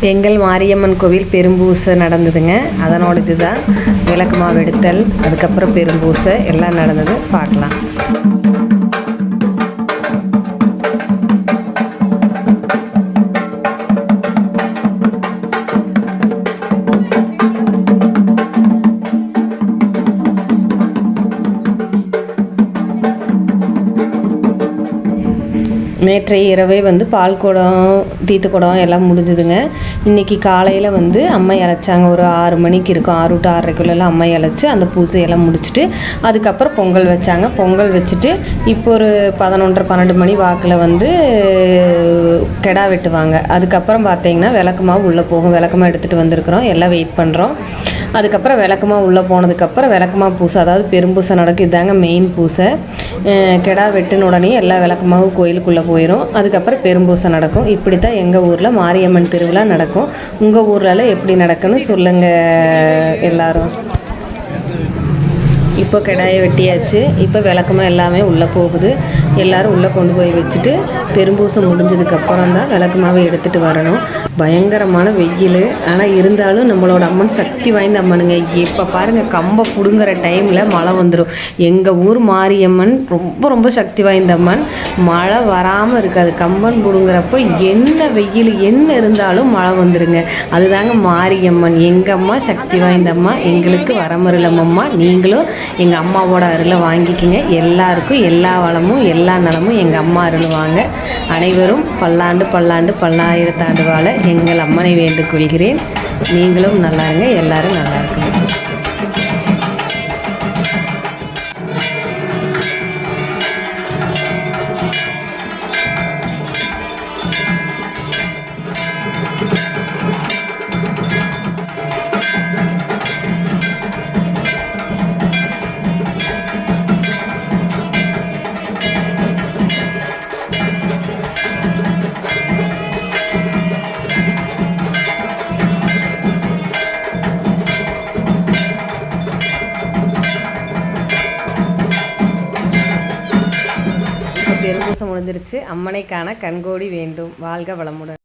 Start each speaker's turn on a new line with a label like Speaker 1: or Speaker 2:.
Speaker 1: எங்கள் மாரியம்மன் கோவில் பெரும்பூசை நடந்ததுங்க. அதனோட இதுதான் விளக்கு மாவு எடுத்தல், அதுக்கப்புறம் பெரும்பூசை எல்லாம் நடந்தது. பார்க்கலாம். நேற்றைய இரவே பால் குடம் தீத்து குடம் எல்லாம் முடிஞ்சுதுங்க. இன்றைக்கி காலையில் அம்மை இழைச்சாங்க. ஒரு 6 மணிக்கு இருக்கும், 6 to 6:30 அம்மை இழைச்சி அந்த பூஜையெல்லாம் முடிச்சுட்டு அதுக்கப்புறம் பொங்கல் வச்சாங்க. பொங்கல் வச்சுட்டு இப்போ ஒரு 11:30-12 மணி வாக்கில் கெடா வெட்டுவாங்க. அதுக்கப்புறம் பார்த்தீங்கன்னா விளக்கு மாவு உள்ளே போகும். விளக்கு மாவு எடுத்துகிட்டு வந்திருக்கிறோம், எல்லாம் வெயிட் பண்ணுறோம். அதுக்கப்புறம் விளக்கு மாவு உள்ளே போனதுக்கப்புறம் விளக்கு மாவு பூசை, அதாவது பெரும்பூசை நடக்கும். இதாங்க மெயின் பூசை. கெடா வெட்டின உடனே எல்லா விளக்கு மாவு கோயிலுக்குள்ளே போயிடும். அதுக்கப்புறம் பெரும்பூசை நடக்கும். இப்படி தான் எங்கள் ஊரில் மாரியம்மன் திருவிழா நடக்கும். உங்கள் ஊரில் எப்படி நடக்குன்னு சொல்லுங்கள் எல்லாரும். இப்போ கெடாயை வெட்டியாச்சு. இப்போ விளக்கமா எல்லாமே உள்ளே போகுது. எல்லோரும் உள்ளே கொண்டு போய் வச்சுட்டு பெரும்பூசை முடிஞ்சதுக்கப்புறம் தான் விளக்கு மாவை எடுத்துகிட்டு வரணும். பயங்கரமான வெயில், ஆனால் இருந்தாலும் நம்மளோட அம்மன் சக்தி வாய்ந்த அம்மனுங்க. இப்போ பாருங்கள், கம்பை பிடுங்குற டைமில் மழை வந்துடும். எங்கள் ஊர் மாரியம்மன் ரொம்ப ரொம்ப சக்தி வாய்ந்த அம்மன். மழை வராமல் இருக்காது. கம்பன் பிடுங்குறப்போ என்ன வெயில் என்ன இருந்தாலும் மழை வந்துடுங்க. அதுதாங்க மாரியம்மன். எங்கள் அம்மா சக்தி வாய்ந்த அம்மா. எங்களுக்கு வரமருளம் அம்மா. நீங்களும் எங்கள் அம்மாவோட அருளை வாங்கிக்கிங்க. எல்லாருக்கும் எல்லா வளமும் எல்லா நலமும் எங்கள் அம்மா அருள்வாங்க. அனைவரும் பல்லாண்டு பல்லாண்டு பல்லாயிரத்தாண்டு வாழ எங்கள் அம்மனை வேண்டுகொள்கிறேன். நீங்களும் நல்லா இருங்க, எல்லாரும் நல்லா இருக்குங்க. பெரும்பூசை முடிஞ்சிருச்சு. அம்மனை காண கண்கோடி வேண்டும். வாழ்க வளமுடன்.